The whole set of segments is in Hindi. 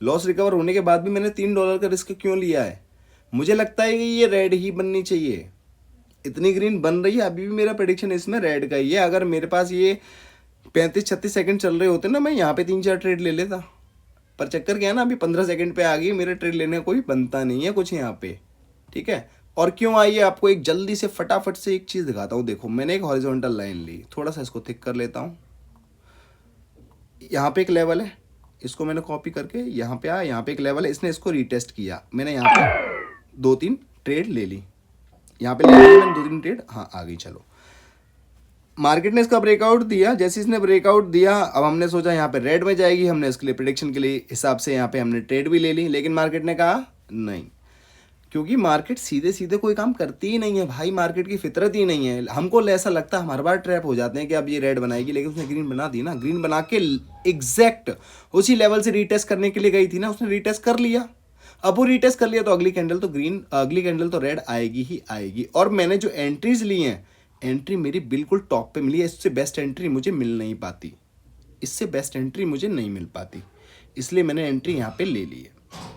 लॉस रिकवर होने के बाद भी मैंने $3 का रिस्क क्यों लिया है? मुझे लगता है कि ये रेड ही बननी चाहिए। इतनी ग्रीन बन रही है, अभी भी मेरा प्रेडिक्शन इसमें रेड का ही है। अगर मेरे पास ये 35-36 सेकंड चल रहे होते ना, मैं यहाँ पे 3-4 ट्रेड ले लेता। पर चक्कर क्या है ना, अभी 15 सेकंड पे आ गई, मेरे ट्रेड लेने का कोई बनता नहीं है कुछ यहाँ पे। ठीक है, और क्यों आई है आपको एक जल्दी से फटाफट से एक चीज़ दिखाता हूँ। देखो मैंने एक हॉरिजॉन्टल लाइन ली, थोड़ा सा इसको थिक कर लेता हूँ। यहाँ पे एक लेवल है, इसको मैंने कॉपी करके यहाँ पे आया, यहाँ पे एक लेवल है, इसने इसको रीटेस्ट किया, मैंने यहाँ पे 2-3 ट्रेड ले ली, यहाँ पे ले ली मैंने 2-3 ट्रेड। हाँ आ गई, चलो। मार्केट ने इसका ब्रेकआउट दिया, जैसे इसने ब्रेकआउट दिया अब हमने सोचा यहाँ पे रेड में जाएगी, हमने इसके लिए प्रिडिक्शन के लिए हिसाब से यहाँ पे हमने ट्रेड भी ले ली, लेकिन मार्केट ने कहा नहीं। क्योंकि मार्केट सीधे सीधे कोई काम करती ही नहीं है भाई, मार्केट की फितरत ही नहीं है। हमको ऐसा लगता है, हम हर बार ट्रैप हो जाते हैं कि अब ये रेड बनाएगी, लेकिन उसने ग्रीन बना दी ना, ग्रीन बना के एग्जैक्ट उसी लेवल से रीटेस्ट करने के लिए गई थी ना, उसने रीटेस्ट कर लिया। अब वो रीटेस्ट कर लिया तो अगली कैंडल तो ग्रीन, अगली कैंडल तो रेड आएगी ही आएगी। और मैंने जो एंट्रीज ली हैं, एंट्री मेरी बिल्कुल टॉप पे मिली है, इससे बेस्ट एंट्री मुझे मिल नहीं पाती, इससे बेस्ट एंट्री मुझे नहीं मिल पाती, इसलिए मैंने एंट्री यहाँ पे ले ली है।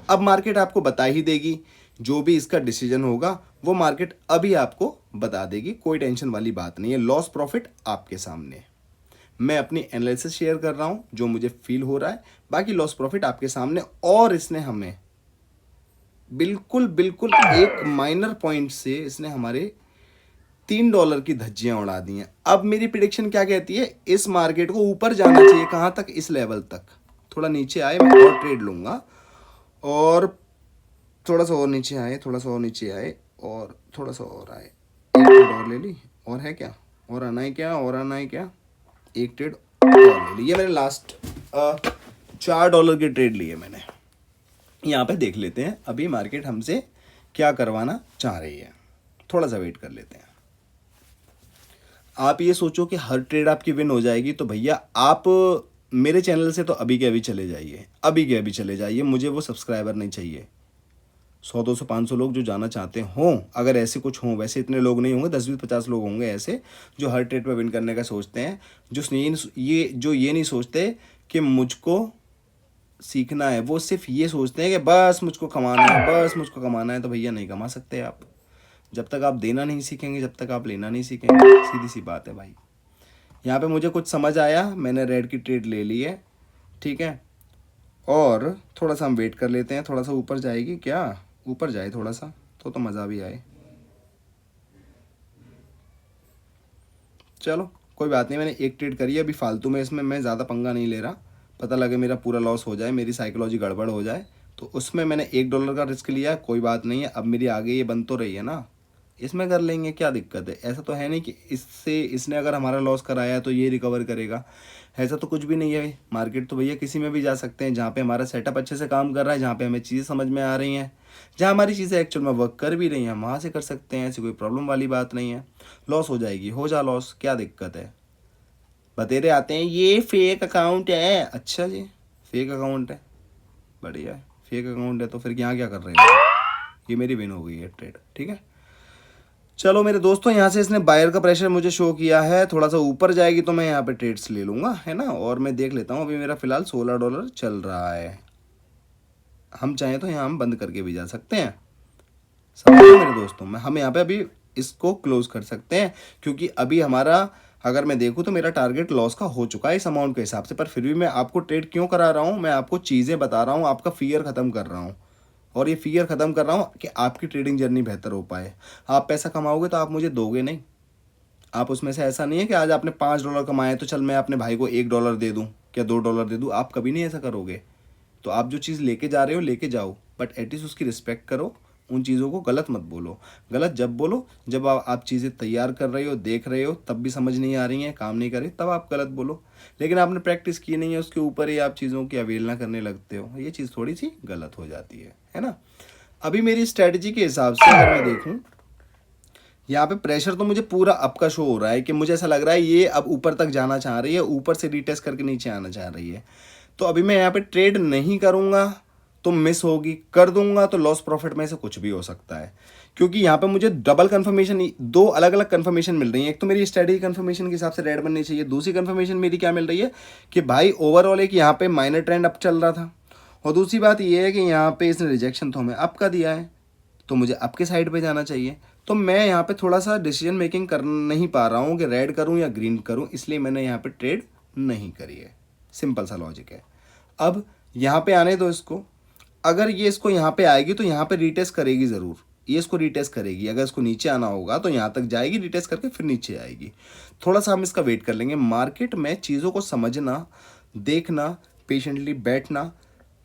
अब मार्केट आपको बता ही देगी, जो भी इसका डिसीजन होगा वो मार्केट अभी आपको बता देगी, कोई टेंशन वाली बात नहीं है। लॉस प्रॉफिट आपके सामने, मैं अपनी एनालिसिस शेयर कर रहा हूँ जो मुझे फील हो रहा है, बाकी लॉस प्रॉफिट आपके सामने। और इसने हमें बिल्कुल बिल्कुल एक माइनर पॉइंट से इसने हमारे $3 की धज्जियां उड़ा दी हैं। अब मेरी प्रिडिक्शन क्या कहती है, इस मार्केट को ऊपर जाना चाहिए, कहाँ तक, इस लेवल तक। थोड़ा नीचे आए मैं और ट्रेड लूँगा, और थोड़ा सा और नीचे आए, थोड़ा सा और नीचे आए, और थोड़ा सा और आए, एक ट्रेड और ले ली। और है क्या, और आना है क्या, और आना है क्या, एक ट्रेड और ले ली। ये मैंने लास्ट $4 की ट्रेड ली है मैंने। यहाँ पे देख लेते हैं अभी मार्केट हमसे क्या करवाना चाह रही है, थोड़ा सा वेट कर लेते हैं। आप ये सोचो कि हर ट्रेड आपकी विन हो जाएगी, तो भैया आप मेरे चैनल से तो अभी के अभी चले जाइए, अभी के अभी चले जाइए। मुझे वो सब्सक्राइबर नहीं चाहिए। 100-200-500 लोग जो जाना चाहते हों, अगर ऐसे कुछ हों, वैसे इतने लोग नहीं होंगे, 10-20-50 लोग होंगे ऐसे जो हर ट्रेड पे विन करने का सोचते हैं, जो ये नहीं सोचते कि मुझको सीखना है, वो सिर्फ ये सोचते हैं कि बस मुझको कमाना है, बस मुझको कमाना है। तो भैया नहीं कमा सकते आप, जब तक आप देना नहीं सीखेंगे, जब तक आप लेना नहीं सीखेंगे। सीधी सी बात है भाई। यहाँ पे मुझे कुछ समझ आया, मैंने रेड की ट्रेड ले ली है, ठीक है। और थोड़ा सा हम वेट कर लेते हैं, थोड़ा सा ऊपर जाएगी क्या, ऊपर जाए थोड़ा सा तो मज़ा भी आए। चलो कोई बात नहीं, मैंने एक ट्रेड करी है अभी फालतू में, इसमें मैं ज़्यादा पंगा नहीं ले रहा। पता लगे मेरा पूरा लॉस हो जाए, मेरी साइकोलॉजी गड़बड़ हो जाए, तो उसमें मैंने $1 का रिस्क लिया, कोई बात नहीं है। अब मेरी आगे ये बन तो रही है ना, इसमें कर लेंगे, क्या दिक्कत है। ऐसा तो है नहीं कि इससे इसने अगर हमारा लॉस कराया है तो ये रिकवर करेगा, ऐसा तो कुछ भी नहीं है। मार्केट तो भैया किसी में भी जा सकते हैं, जहाँ पे हमारा सेटअप अच्छे से काम कर रहा है, जहाँ पे हमें चीज़ें समझ में आ रही हैं, जहाँ हमारी चीज़ें एक्चुअल में वर्क कर भी रही हैं, हम वहाँ से कर सकते हैं, ऐसी कोई प्रॉब्लम वाली बात नहीं है। लॉस हो जाएगी, हो जा लॉस, क्या दिक्कत है। बतेरे आते हैं ये फेक अकाउंट है, अच्छा जी फेक अकाउंट है, बढ़िया है, फेक अकाउंट है तो फिर यहाँ क्या कर रहे हैं। ये मेरी विन हो गई है ट्रेड, ठीक है। चलो मेरे दोस्तों, यहाँ से इसने बायर का प्रेशर मुझे शो किया है, थोड़ा सा ऊपर जाएगी तो मैं यहाँ पे ट्रेड्स ले लूँगा, है ना। और मैं देख लेता हूँ, अभी मेरा फिलहाल $16 चल रहा है। हम चाहें तो यहाँ हम बंद करके भी जा सकते हैं, समझो मेरे दोस्तों। हम यहाँ पे अभी इसको क्लोज कर सकते हैं, क्योंकि अभी हमारा, अगर मैं देखूँ तो मेरा टारगेट लॉस का हो चुका है इस अमाउंट के हिसाब से। पर फिर भी मैं आपको ट्रेड क्यों करा रहा हूँ, मैं आपको चीज़ें बता रहा हूँ, आपका फियर ख़त्म कर रहा हूँ। और ये फियर ख़त्म कर रहा हूँ कि आपकी ट्रेडिंग जर्नी बेहतर हो पाए। आप पैसा कमाओगे तो आप मुझे दोगे नहीं, आप उसमें से ऐसा नहीं है कि आज आपने $5 कमाए तो चल मैं अपने भाई को $1 दे दूँ, क्या $2 दे दूँ, आप कभी नहीं ऐसा करोगे। तो आप जो चीज़ लेके जा रहे हो लेके जाओ, बट एटलीस्ट उसकी रिस्पेक्ट करो, उन चीज़ों को गलत मत बोलो। गलत जब बोलो जब आप चीज़ें तैयार कर रहे हो, देख रहे हो, तब भी समझ नहीं आ रही हैं, काम नहीं कर रही, तब आप गलत बोलो। लेकिन आपने प्रैक्टिस की नहीं है, उसके ऊपर ही आप चीज़ों की अवहेलना करने लगते हो, ये चीज़ थोड़ी सी गलत हो जाती है ना। अभी मेरी स्ट्रैटेजी के हिसाब से अगर मैं देखूँ, यहाँ पे प्रेशर तो मुझे पूरा अप का शो हो रहा है कि मुझे ऐसा लग रहा है ये अब ऊपर तक जाना चाह रही है, ऊपर से रीटेस्ट करके नीचे आना चाह रही है। तो अभी मैं यहाँ पे ट्रेड नहीं करूँगा तो मिस होगी, कर दूंगा तो लॉस प्रॉफिट में से कुछ भी हो सकता है। क्योंकि यहाँ पे मुझे डबल कंफर्मेशन, दो अलग अलग कंफर्मेशन मिल रही है। एक तो मेरी स्ट्रेटजी कंफर्मेशन के हिसाब से रेड बननी चाहिए, दूसरी कंफर्मेशन मेरी क्या मिल रही है कि भाई ओवरऑल एक यहाँ पे माइनर ट्रेंड अप चल रहा था, और दूसरी बात ये है कि यहाँ पे इसने रिजेक्शन तो हमें अप का दिया है, तो मुझे अप के साइड पे जाना चाहिए। तो मैं यहाँ पे थोड़ा सा डिसीजन मेकिंग कर नहीं पा रहा हूँ कि रेड करूँ या ग्रीन करूँ, इसलिए मैंने यहाँ पे ट्रेड नहीं करी है। सिंपल सा लॉजिक है। अब यहाँ पे आने दो इसको, अगर ये इसको यहाँ पे आएगी तो यहाँ पे रीटेस्ट करेगी ज़रूर, ये इसको रीटेस्ट करेगी। अगर इसको नीचे आना होगा तो यहाँ तक जाएगी, रीटेस्ट करके फिर नीचे आएगी। थोड़ा सा हम इसका वेट कर लेंगे। मार्केट में चीज़ों को समझना, देखना, पेशेंटली बैठना,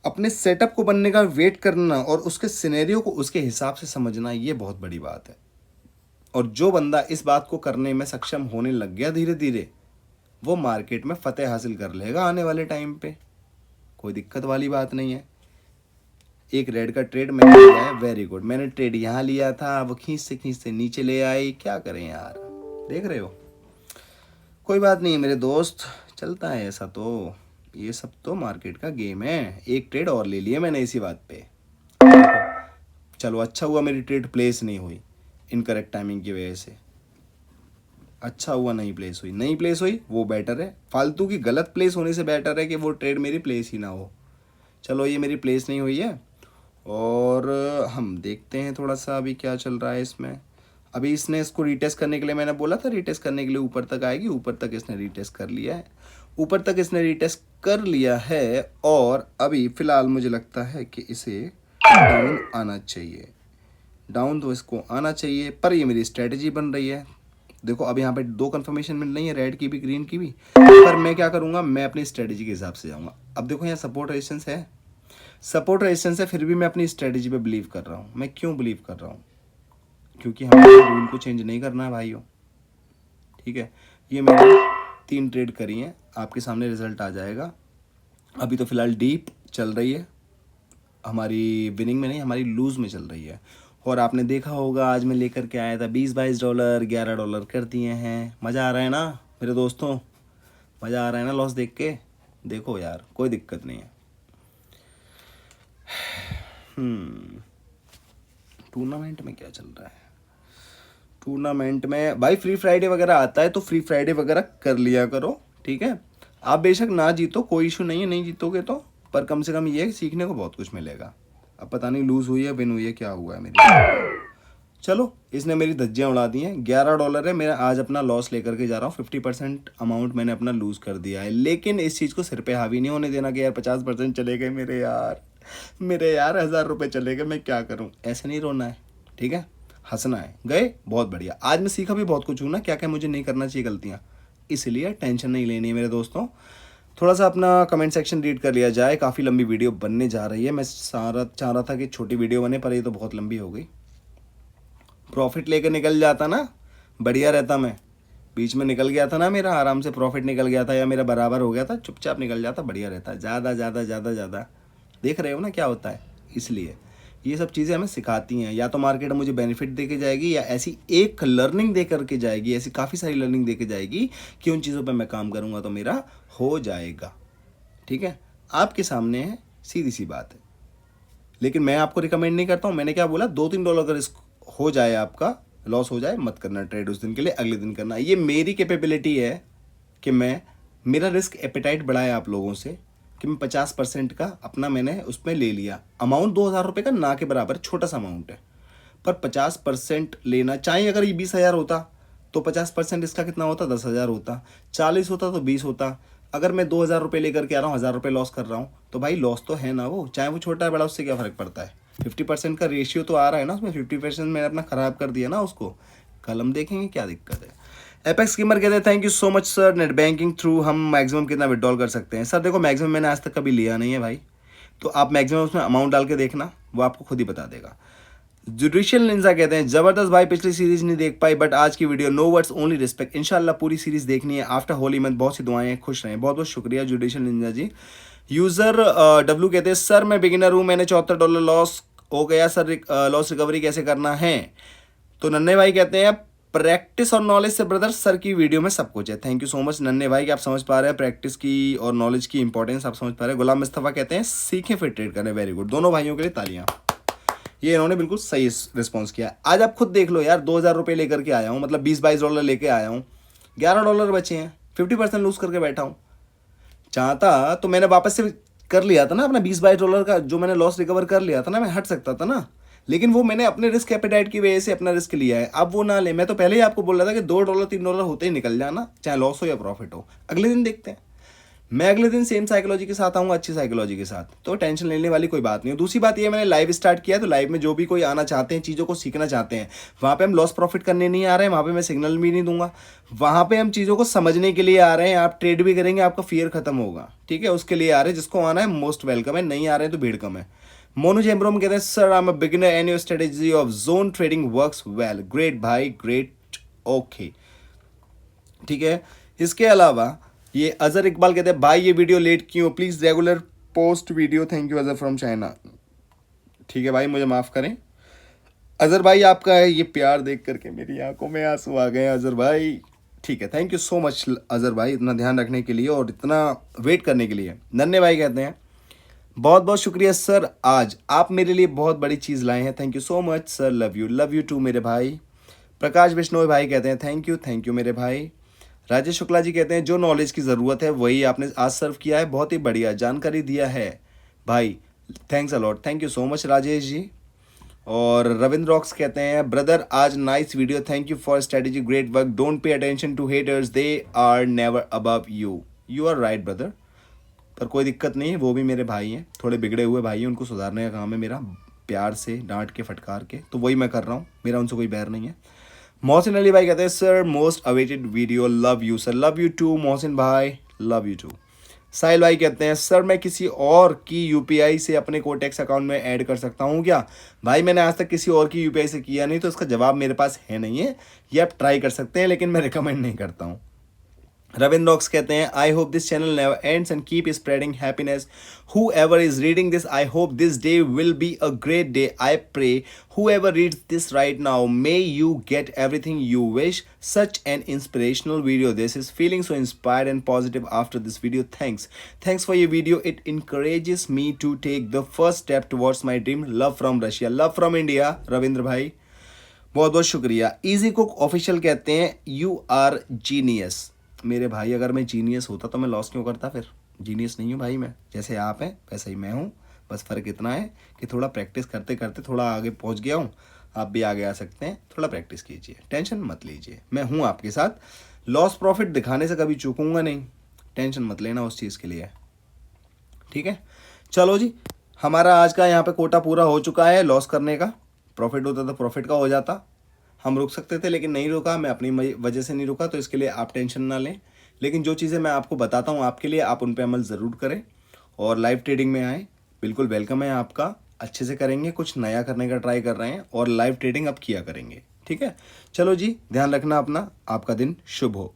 अपने सेटअप को बनने का वेट करना और उसके सिनेरियो को उसके हिसाब से समझना, ये बहुत बड़ी बात है। और जो बंदा इस बात को करने में सक्षम होने लग गया धीरे धीरे, वो मार्केट में फतेह हासिल कर लेगा आने वाले टाइम पे। कोई दिक्कत वाली बात नहीं है। एक रेड का ट्रेड मैंने लिया है, वेरी गुड। मैंने ट्रेड यहाँ लिया था, वो खींचते नीचे ले आई। क्या करें यार, देख रहे हो। कोई बात नहीं मेरे दोस्त, चलता है ऐसा। तो ये सब तो मार्केट का गेम है। एक ट्रेड और ले लिए मैंने इसी बात पे। चलो अच्छा हुआ मेरी ट्रेड प्लेस नहीं हुई इनकरेक्ट टाइमिंग की वजह से। अच्छा हुआ नहीं प्लेस हुई, नहीं प्लेस हुई वो बेटर है। फालतू की गलत प्लेस होने से बेटर है कि वो ट्रेड मेरी प्लेस ही ना हो। चलो ये मेरी प्लेस नहीं हुई है और हम देखते हैं थोड़ा सा अभी क्या चल रहा है इसमें। अभी इसने इसको रीटेस्ट करने के लिए, मैंने बोला था रीटेस्ट करने के लिए ऊपर तक आएगी, ऊपर तक इसने रीटेस्ट कर लिया है। ऊपर तक इसने रीटेस्ट कर लिया है और अभी फ़िलहाल मुझे लगता है कि इसे डाउन आना चाहिए। डाउन तो इसको आना चाहिए, पर ये मेरी स्ट्रेटजी बन रही है। देखो अब यहाँ पे दो कंफर्मेशन मिल रही है, रेड की भी ग्रीन की भी। पर मैं क्या करूँगा, मैं अपनी स्ट्रेटजी के हिसाब से जाऊँगा। अब देखो यहाँ सपोर्ट रेजिस्टेंस है, सपोर्ट रेजिस्टेंस है, फिर भी मैं अपनी स्ट्रेटजी पे बिलीव कर रहा हूँ। मैं क्यों बिलीव कर रहा हूँ, क्योंकि हमें रूल को चेंज नहीं करना है भाइयों। ठीक है, ये मैंने 3 ट्रेड करी हैं, आपके सामने रिजल्ट आ जाएगा। अभी तो फ़िलहाल डीप चल रही है, हमारी विनिंग में नहीं, हमारी लूज़ में चल रही है। और आपने देखा होगा आज मैं लेकर के आया था $20-22, $11 कर दिए हैं। मज़ा आ रहा है ना मेरे दोस्तों, मज़ा आ रहा है ना लॉस देख के। देखो यार कोई दिक्कत नहीं है। टूर्नामेंट में क्या चल रहा है, टूर्नामेंट में भाई फ्री फ्राइडे वगैरह आता है, तो फ्री फ्राइडे वगैरह कर लिया करो। ठीक है, आप बेशक ना जीतो, कोई इशू नहीं है, नहीं जीतोगे तो, पर कम से कम ये सीखने को बहुत कुछ मिलेगा। अब पता नहीं लूज़ हुई है विन हुई है, क्या हुआ है मेरी। चलो इसने मेरी धज्जियाँ उड़ा दी हैं। $11 है मेरा, आज अपना लॉस लेकर के जा रहा हूँ। 50% अमाउंट मैंने अपना लूज़ कर दिया है, लेकिन इस चीज़ को सिर पे हावी नहीं होने देना कि यार 50% चले गए मेरे यार 1000 रुपये चले गए, मैं क्या करूँ। ऐसे नहीं रोना है, ठीक है, हंसना है। गए बहुत बढ़िया। आज मैं सीखा भी बहुत कुछ हूँ ना, क्या क्या मुझे नहीं करना चाहिए गलतियाँ, इसलिए टेंशन नहीं लेनी है मेरे दोस्तों। थोड़ा सा अपना कमेंट सेक्शन रीड कर लिया जाए। काफ़ी लंबी वीडियो बनने जा रही है। मैं चाह रहा था कि छोटी वीडियो बने, पर ये तो बहुत लंबी हो गई। प्रॉफिट लेकर निकल जाता ना, बढ़िया रहता। मैं बीच में निकल गया था ना, मेरा आराम से प्रॉफिट निकल गया था या मेरा बराबर हो गया था, चुपचाप निकल जाता, बढ़िया रहता। ज़्यादा देख रहे हो ना क्या होता है। इसलिए ये सब चीज़ें हमें सिखाती हैं। या तो मार्केट मुझे बेनिफिट दे के जाएगी, या ऐसी एक लर्निंग दे करके जाएगी, ऐसी काफ़ी सारी लर्निंग दे के जाएगी कि उन चीज़ों पर मैं काम करूँगा तो मेरा हो जाएगा। ठीक है, आपके सामने है, सीधी सी बात है। लेकिन मैं आपको रिकमेंड नहीं करता हूँ। मैंने क्या बोला, $2-3 का रिस्क हो जाए, आपका लॉस हो जाए, मत करना ट्रेड उस दिन के लिए, अगले दिन करना। ये मेरी कैपेबिलिटी है कि मेरा रिस्क एपेटाइट बढ़ा है आप लोगों से, कि मैं 50% का अपना मैंने उसमें ले लिया। अमाउंट 2000 रुपये का ना के बराबर, छोटा सा अमाउंट है, पर 50% लेना। चाहे अगर ये 20,000 होता तो 50% इसका कितना होता, 10,000 होता। 40 होता तो 20 होता। अगर मैं 2000 रुपये लेकर के आ रहा हूँ, 1000 रुपये लॉस कर रहा हूँ, तो भाई लॉस तो है ना वो, चाहे वो छोटा है बड़ा, उससे क्या फ़र्क पड़ता है। 50% का रेशियो तो आ रहा है ना उसमें, 50% मैंने अपना ख़राब कर दिया ना उसको। कल हम देखेंगे क्या दिक्कत है। एपेक्स स्कीमर कहते हैं thank you so much sir, net banking through हम मैक्सिमम कितना विड्रॉल कर सकते हैं। सर देखो मैक्सिमम मैंने आज तक कभी लिया नहीं है भाई, तो आप मैक्सिमम उसमें अमाउंट डाल के देखना, वो आपको खुद ही बता देगा। जुडिशियल निंजा कहते हैं जबरदस्त भाई, पिछली सीरीज नहीं देख पाई बट आज की video no words only respect. इंशाल्लाह पूरी सीरीज देखनी है आफ्टर होली मंथ। बहुत सी दुआएं, खुश रहें। बहुत बहुत शुक्रिया जुडिशियल निंजा जी। यूजर डब्ल्यू कहते हैं सर मैं बिगिनर हूँ, मैंने $74 लॉस हो गया सर, लॉस रिकवरी कैसे करना है। तो नन्हे भाई कहते हैं प्रैक्टिस और नॉलेज से ब्रदर, सर की वीडियो में सब कुछ है। थैंक यू सो मच नन्हे भाई कि आप समझ पा रहे हैं प्रैक्टिस की और नॉलेज की इंपॉर्टेंस, आप समझ पा रहे हैं। गुलाम मुस्तफ़ा कहते हैं सीखें फिर ट्रेड करें, वेरी गुड। दोनों भाइयों के लिए तालियां, ये इन्होंने बिल्कुल सही रिस्पॉन्स किया। आज आप खुद देख लो यार, 2000 रुपये लेकर के आया हूँ, मतलब $20-22 लेके आया हूँ, $11 बचे हैं, 50% लूज करके बैठा हूँ। चाहता तो मैंने वापस से कर लिया था ना अपना $20-22 का जो मैंने लॉस रिकवर कर लिया था ना, मैं हट सकता था ना, लेकिन वो मैंने अपने रिस्क एपेटाइट की वजह से अपना रिस्क लिया है। अब वो ना ले, मैं तो पहले ही आपको बोल रहा था कि $2 $3 होते ही निकल जाना, चाहे लॉस हो या प्रॉफिट हो, अगले दिन देखते हैं। मैं अगले दिन सेम साइकोलॉजी के साथ आऊँगा, अच्छी साइकोलॉजी के साथ, तो टेंशन लेने वाली कोई बात नहीं है। दूसरी बात ये, मैंने लाइव स्टार्ट किया, तो लाइव में जो भी कोई आना चाहते हैं, चीज़ों को सीखना चाहते हैं, वहाँ पे हम लॉस प्रॉफिट करने नहीं आ रहे हैं, वहाँ पे मैं सिग्नल भी नहीं दूंगा, वहाँ पे हम चीज़ों को समझने के लिए आ रहे हैं। आप ट्रेड भी करेंगे, आपका फियर खत्म होगा, ठीक है, उसके लिए आ रहे हैं। जिसको आना है मोस्ट वेलकम है, नहीं आ रहे हैं तो भीड़ कम है। मोनू जेम्ब्रोम कहते हैं sir I am a beginner and your strategy of zone trading works well. Great भाई, ग्रेट, ओके, ठीक है। इसके अलावा ये अजहर इकबाल कहते हैं भाई ये वीडियो लेट क्यों, please regular post video, thank you Azhar from China. ठीक है भाई, मुझे माफ़ करें अजहर भाई, आपका है ये प्यार देख करके मेरी आंखों में आंसू आ गए अजहर भाई। ठीक है, thank you so much Azhar भाई, इतना ध्यान रखने के लिए और इतना वेट करने के लिए। नन्हे भाई कहते हैं बहुत बहुत शुक्रिया सर, आज आप मेरे लिए बहुत बड़ी चीज़ लाए हैं, thank you so much sir, love you too मेरे भाई। प्रकाश बिश्नोई भाई कहते हैं थैंक यू मेरे भाई। राजेश शुक्ला जी कहते हैं जो नॉलेज की ज़रूरत है वही आपने आज सर्व किया है, बहुत ही बढ़िया जानकारी दिया है भाई, thanks a lot, thank you so much Rajesh ji. और रविंद्र रॉक्स कहते हैं ब्रदर आज nice video, thank you for strategy, great work, don't pay attention to haters, they are never above you. You are right brother, पर कोई दिक्कत नहीं है, वो भी मेरे भाई हैं, थोड़े बिगड़े हुए भाई हैं, उनको सुधारने का काम है मेरा, प्यार से डांट के फटकार के, तो वही मैं कर रहा हूँ, मेरा उनसे कोई बैर नहीं है। मोहसिन अली भाई कहते हैं sir most awaited video, love you sir, love you too Mohsin भाई, लव यू टू। साहिल भाई कहते हैं सर मैं किसी और की यूपीआई से अपने कोटेक्स अकाउंट में ऐड कर सकता हूँ क्या? भाई मैंने आज तक किसी और की यूपीआई से किया नहीं, तो इसका जवाब मेरे पास है नहीं है, ये आप ट्राई कर सकते हैं, लेकिन मैं रिकमेंड नहीं करता हूँ। रविंद्र रॉक्स कहते हैं I hope this channel never ends and keep spreading happiness, whoever is reading this I hope this day will be a great day, I pray whoever reads this right now may you get everything you wish, such an inspirational video, this is feeling so inspired and positive after this video, thanks for your video, it encourages me to take the first step towards my dream, love from Russia, love from India। Ravindra भाई बहुत बहुत शुक्रिया। इजी कुक ऑफिशियल कहते हैं यू आर जीनियस। मेरे भाई अगर मैं जीनियस होता तो मैं लॉस क्यों करता, फिर जीनियस नहीं हूँ भाई मैं, जैसे आप हैं वैसे ही मैं हूँ, बस फ़र्क इतना है कि थोड़ा प्रैक्टिस करते करते थोड़ा आगे पहुँच गया हूँ, आप भी आगे आ सकते हैं, थोड़ा प्रैक्टिस कीजिए, टेंशन मत लीजिए, मैं हूँ आपके साथ, लॉस प्रॉफिट दिखाने से कभी चूकूंगा नहीं, टेंशन मत लेना उस चीज़ के लिए, ठीक है। चलो जी, हमारा आज का यहाँ पे कोटा पूरा हो चुका है लॉस करने का, प्रॉफिट होता तो प्रॉफिट का हो जाता, हम रुक सकते थे लेकिन नहीं रुका, मैं अपनी वजह से नहीं रुका, तो इसके लिए आप टेंशन ना लें। लेकिन जो चीज़ें मैं आपको बताता हूँ आपके लिए, आप उन पे अमल ज़रूर करें और लाइव ट्रेडिंग में आएँ, बिल्कुल वेलकम है आपका, अच्छे से करेंगे, कुछ नया करने का ट्राई कर रहे हैं और लाइव ट्रेडिंग अब किया करेंगे, ठीक है। चलो जी, ध्यान रखना अपना, आपका दिन शुभ हो।